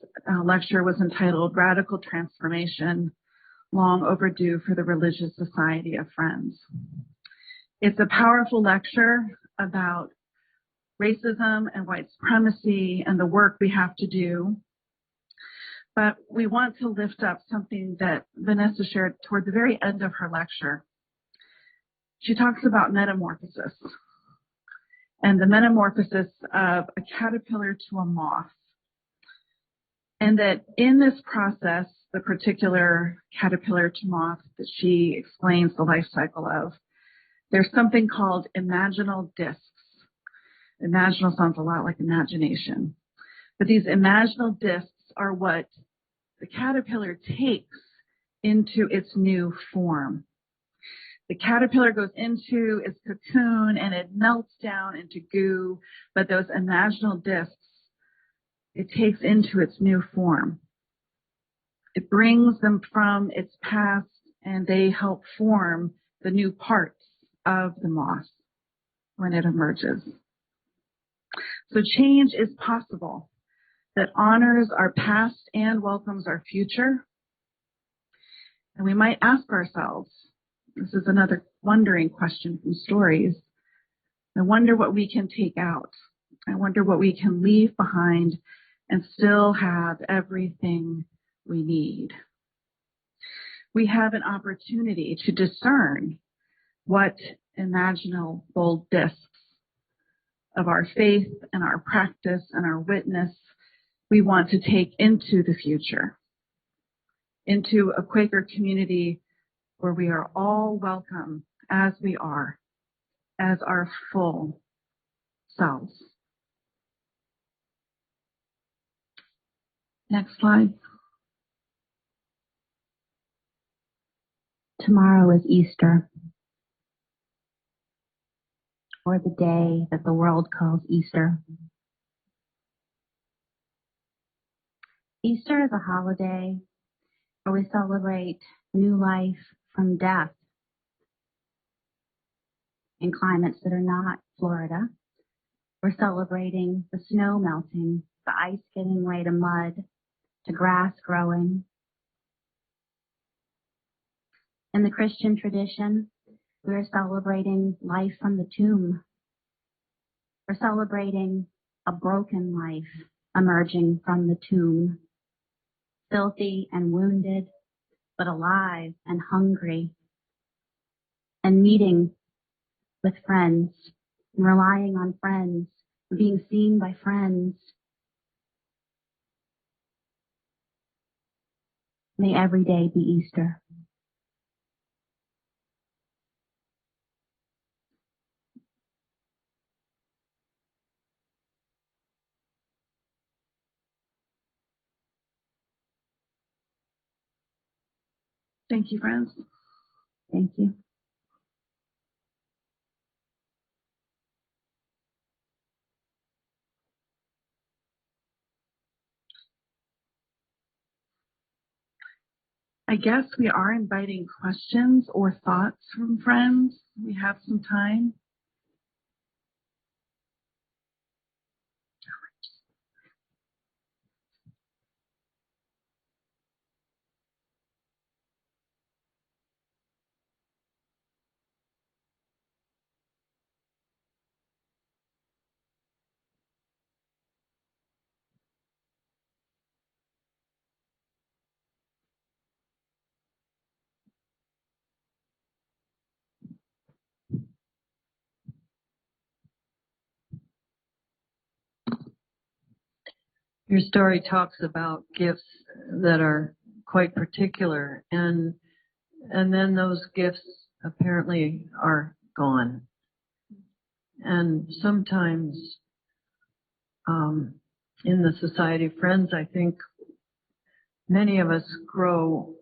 lecture was entitled Radical Transformation, Long Overdue for the Religious Society of Friends. It's a powerful lecture about racism and white supremacy and the work we have to do. But we want to lift up something that Vanessa shared toward the very end of her lecture. She talks about metamorphosis and the metamorphosis of a caterpillar to a moth. And that in this process, the particular caterpillar to moth that she explains the life cycle of, there's something called imaginal discs. Imaginal sounds a lot like imagination. But these imaginal discs are what the caterpillar takes into its new form. The caterpillar goes into its cocoon and it melts down into goo, but those imaginal discs, it takes into its new form. It brings them from its past and they help form the new parts of the moth when it emerges. So change is possible that honors our past and welcomes our future. And we might ask ourselves, This is another wondering question from stories. I wonder what we can take out. I wonder what we can leave behind and still have everything we need. We have an opportunity to discern what imaginable discs of our faith and our practice and our witness we want to take into the future, into a Quaker community where we are all welcome as we are, as our full selves. Next slide. Tomorrow is Easter, or the day that the world calls Easter. Easter is a holiday where we celebrate new life from death. In climates that are not Florida, we're celebrating the snow melting, the ice giving way to mud, to grass growing. In the Christian tradition, we're celebrating life from the tomb. We're celebrating a broken life emerging from the tomb, filthy and wounded, but alive and hungry, and meeting with friends, and relying on friends, and being seen by friends. May every day be Easter. Thank you, friends. Thank you. I guess we are inviting questions or thoughts from friends. We have some time. Your story talks about gifts that are quite particular, and then those gifts apparently are gone. And sometimes in the Society of Friends, I think many of us grow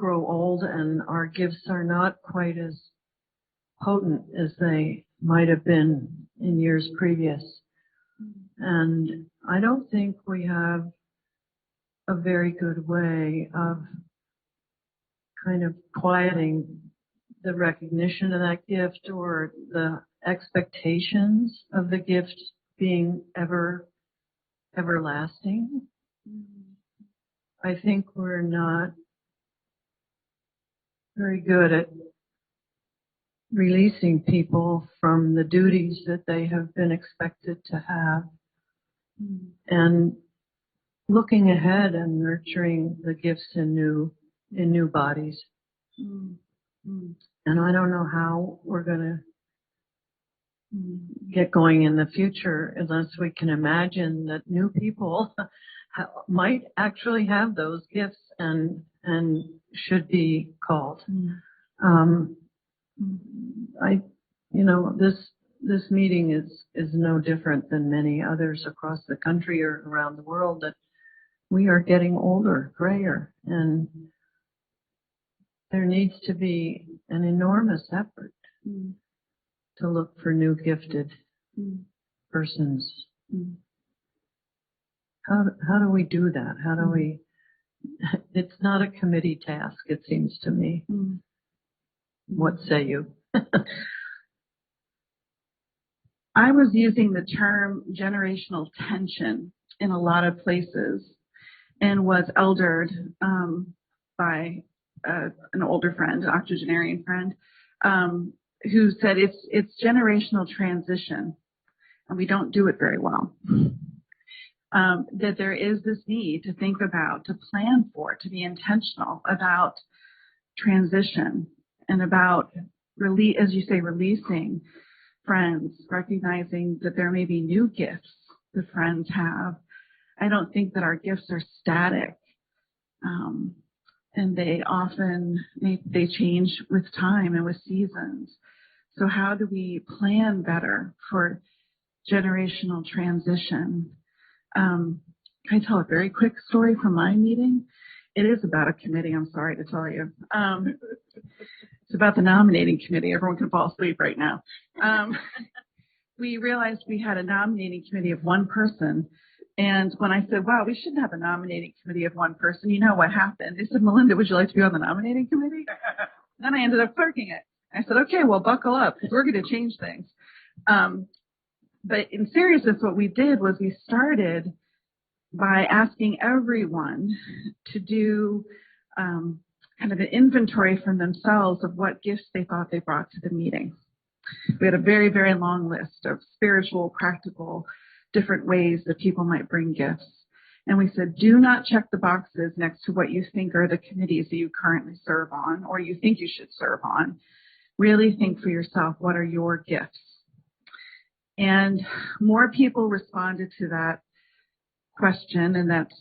old, and our gifts are not quite as potent as they might have been in years previous. And I don't think we have a very good way of kind of quieting the recognition of that gift or the expectations of the gift being everlasting. I think we're not very good at releasing people from the duties that they have been expected to have, and looking ahead and nurturing the gifts in new bodies. And I don't know how we're going to get going in the future unless we can imagine that new people might actually have those gifts and should be called. This meeting is no different than many others across the country or around the world, that we are getting older, grayer, and there needs to be an enormous effort to look for new gifted persons. How do we do that? How do we? It's not a committee task, it seems to me. What say you? I was using the term generational tension in a lot of places and was eldered by an older friend, an octogenarian friend, who said it's generational transition, and we don't do it very well. That there is this need to think about, to plan for, to be intentional about transition and about, as you say, releasing friends, recognizing that there may be new gifts that friends have. I don't think that our gifts are static, and they often they change with time and with seasons. So how do we plan better for generational transition? Can I tell a very quick story from my meeting? It is about a committee, I'm sorry to tell you. It's about the nominating committee. Everyone can fall asleep right now. We realized we had a nominating committee of one person. And when I said, wow, we shouldn't have a nominating committee of one person, you know what happened? They said, Melinda, would you like to be on the nominating committee? Then I ended up clerking it. I said, okay, well, buckle up, because we're going to change things. But in seriousness, what we did was we started by asking everyone to do kind of an inventory from themselves of what gifts they thought they brought to the meeting. We had a very, very long list of spiritual, practical, different ways that people might bring gifts. And we said, do not check the boxes next to what you think are the committees that you currently serve on or you think you should serve on. Really think for yourself, what are your gifts? And more people responded to that question, and that's,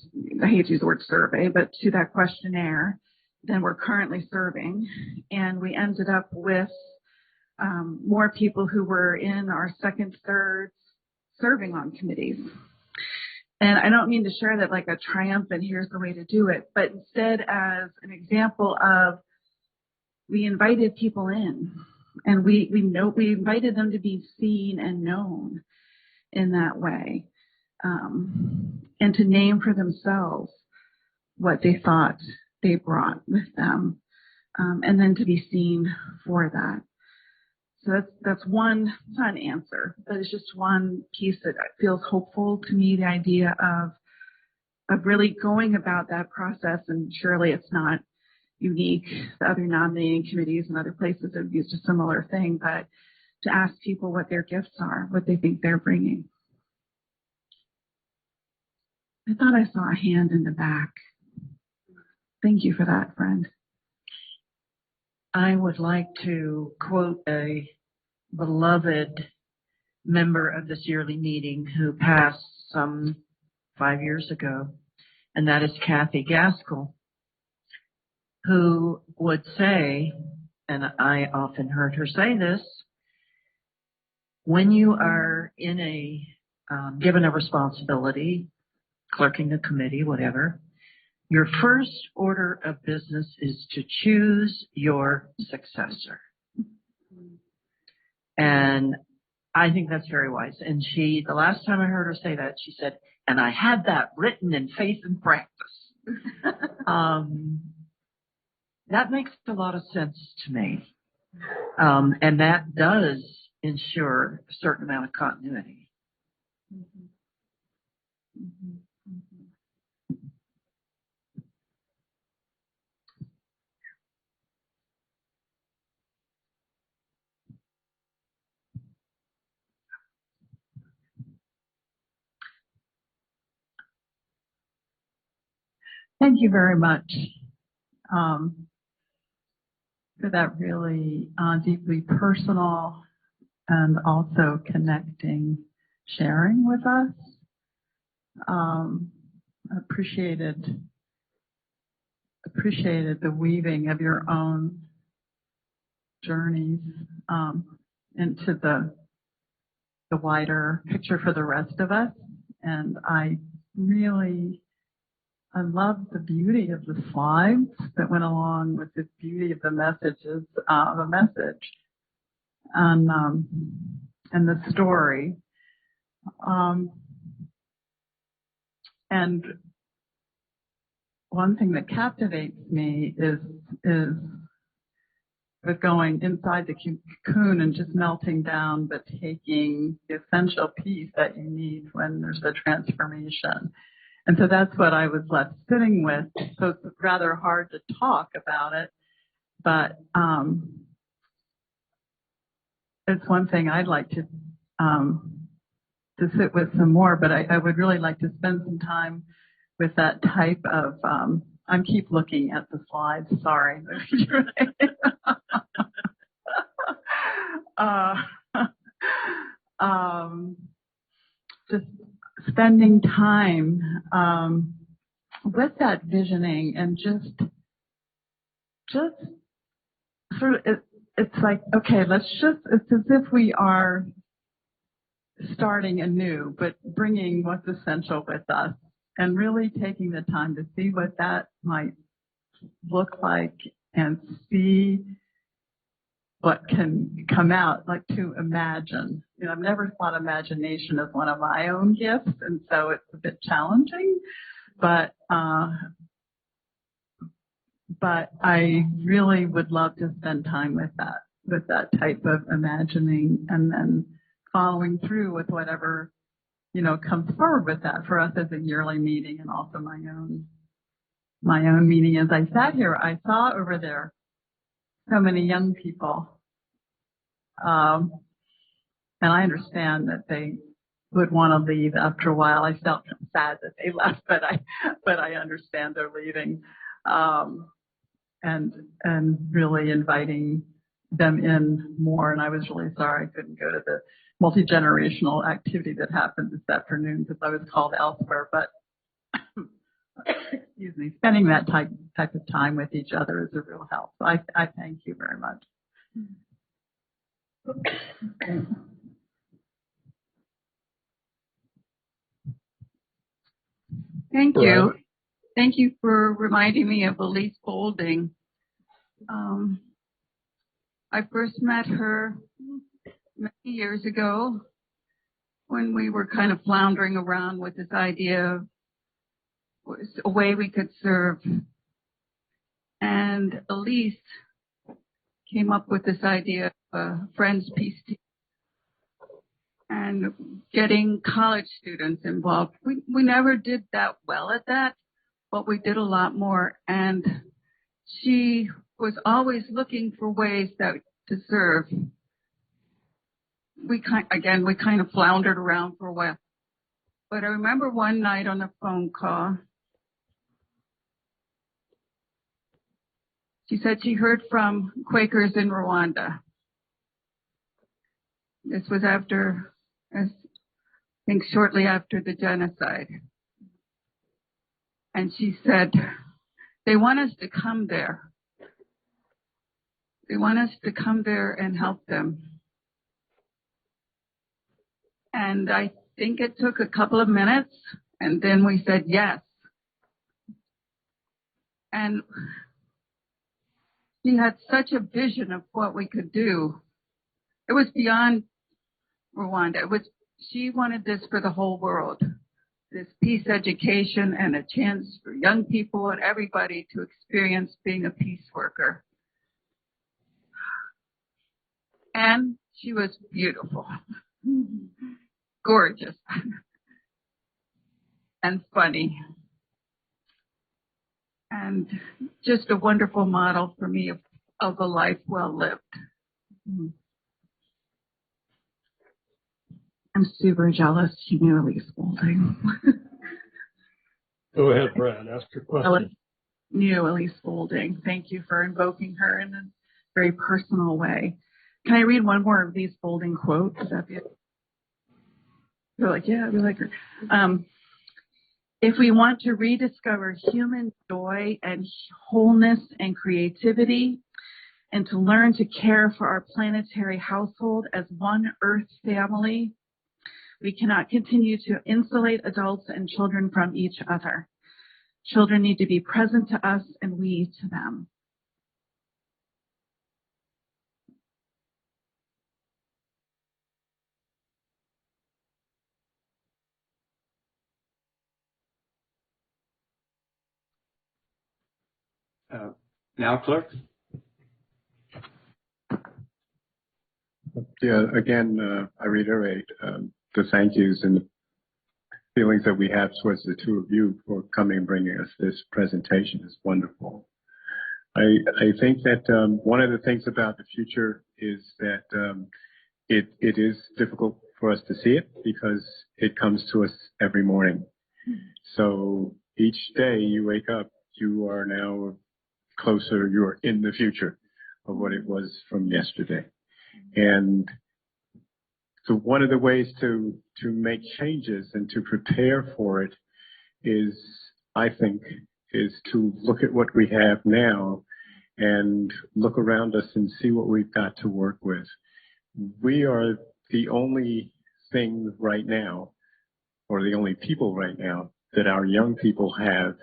I hate to use the word survey, but to that questionnaire than we're currently serving. And we ended up with more people who were in our second, third, serving on committees. And I don't mean to share that like a triumphant, here's the way to do it, but instead as an example of we invited people in, and we invited them to be seen and known in that way, and to name for themselves what they thought they brought with them, and then to be seen for that. So that's one, it's not an answer, but it's just one piece that feels hopeful to me, the idea of really going about that process. And surely it's not unique. The other nominating committees and other places have used a similar thing, but to ask people what their gifts are, what they think they're bringing. I thought I saw a hand in the back. Thank you for that, friend. I would like to quote a beloved member of this yearly meeting who passed some 5 years ago, and that is Kathy Gaskell, who would say, and I often heard her say this, when you are in given a responsibility, clerking a committee, whatever, your first order of business is to choose your successor. And I think that's very wise. And the last time I heard her say that, she said, and I had that written in faith and practice. That makes a lot of sense to me. And that does ensure a certain amount of continuity. Mm-hmm. Mm-hmm. Thank you very much for that really deeply personal and also connecting sharing with us. Appreciated the weaving of your own journeys into the wider picture for the rest of us. And I love the beauty of the slides that went along with the beauty of the messages, the message, and the story. And one thing that captivates me is with going inside the cocoon and just melting down, but taking the essential piece that you need when there's a transformation. And so that's what I was left sitting with. So it's rather hard to talk about it, but it's one thing I'd like to sit with some more, but I would really like to spend some time with that type of, I keep looking at the slides, sorry. Just spending time with that visioning and just sort of, it's like, okay, it's as if we are starting anew, but bringing what's essential with us and really taking the time to see what that might look like and see what can come out, like to imagine. You know, I've never thought imagination as one of my own gifts, and so it's a bit challenging, but I really would love to spend time with that type of imagining, and then following through with whatever, you know, comes forward with that for us as a yearly meeting, and also my own meeting. As I sat here, I saw over there so many young people, and I understand that they would want to leave after a while. I felt sad that they left, but I understand they're leaving, and really inviting them in more. And I was really sorry I couldn't go to the multi-generational activity that happened this afternoon because I was called elsewhere. But excuse me, spending that type of time with each other is a real help. So I thank you very much. Thank you. Thank you for reminding me of Elise Boulding. I first met her many years ago when we were kind of floundering around with this idea of a way we could serve. And Elise came up with this idea of a Friends Peace Team and getting college students involved. We never did that well at that, but we did a lot more. And she was always looking for ways to serve. We kind of floundered around for a while. But I remember one night on a phone call, she said she heard from Quakers in Rwanda. This was after, I think shortly after the genocide. And she said, they want us to come there. They want us to come there and help them. And I think it took a couple of minutes, and then we said yes. And she had such a vision of what we could do. It was beyond Rwanda. She wanted this for the whole world, this peace education and a chance for young people and everybody to experience being a peace worker. And she was beautiful, gorgeous, and funny, and just a wonderful model for me of a life well lived. I'm super jealous you knew Elise Boulding. Go ahead, Brad. Ask your question. Knew Elise Boulding. Thank you for invoking her in a very personal way. Can I read one more of Elise Boulding quote? Is that it? You're like, yeah, we like her. If we want to rediscover human joy and wholeness and creativity, and to learn to care for our planetary household as one Earth family, we cannot continue to insulate adults and children from each other. Children need to be present to us and we to them. Now, clerk. Yeah, again, I reiterate the thank yous, and feelings that we have towards the two of you for coming and bringing us this presentation is wonderful. I think that one of the things about the future is that it is difficult for us to see it because it comes to us every morning. So each day you wake up, you are now closer, you're in the future of what it was from yesterday. And so one of the ways to make changes and to prepare for it is, I think, is to look at what we have now and look around us and see what we've got to work with. We are the only thing right now, or the only people right now, that our young people have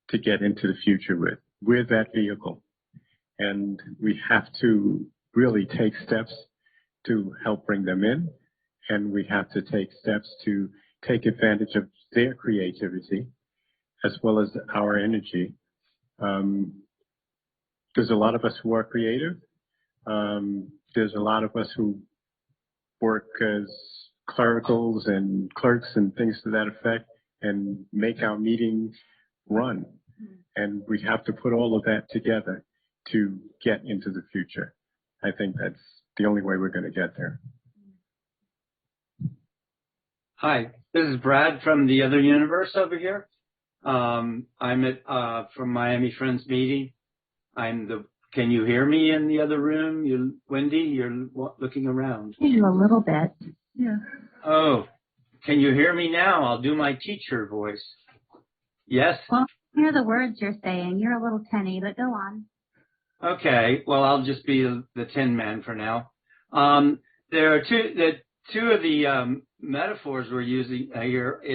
to get into the future with. We're that vehicle. And we have to really take steps to help bring them in. And we have to take steps to take advantage of their creativity as well as our energy. There's a lot of us who are creative. There's a lot of us who work as clericals and clerks and things to that effect and make our meetings run. And we have to put all of that together to get into the future. I think that's the only way we're going to get there. Hi, this is Brad from the other universe over here. I'm from Miami Friends meeting. Can you hear me in the other room? Wendy, you're looking around. A little bit. Yeah. Oh, can you hear me now? I'll do my teacher voice. Yes? Well, I hear the words you're saying. You're a little tinny, but go on. Okay, well, I'll just be the Tin Man for now. There are two of the metaphors we're using here is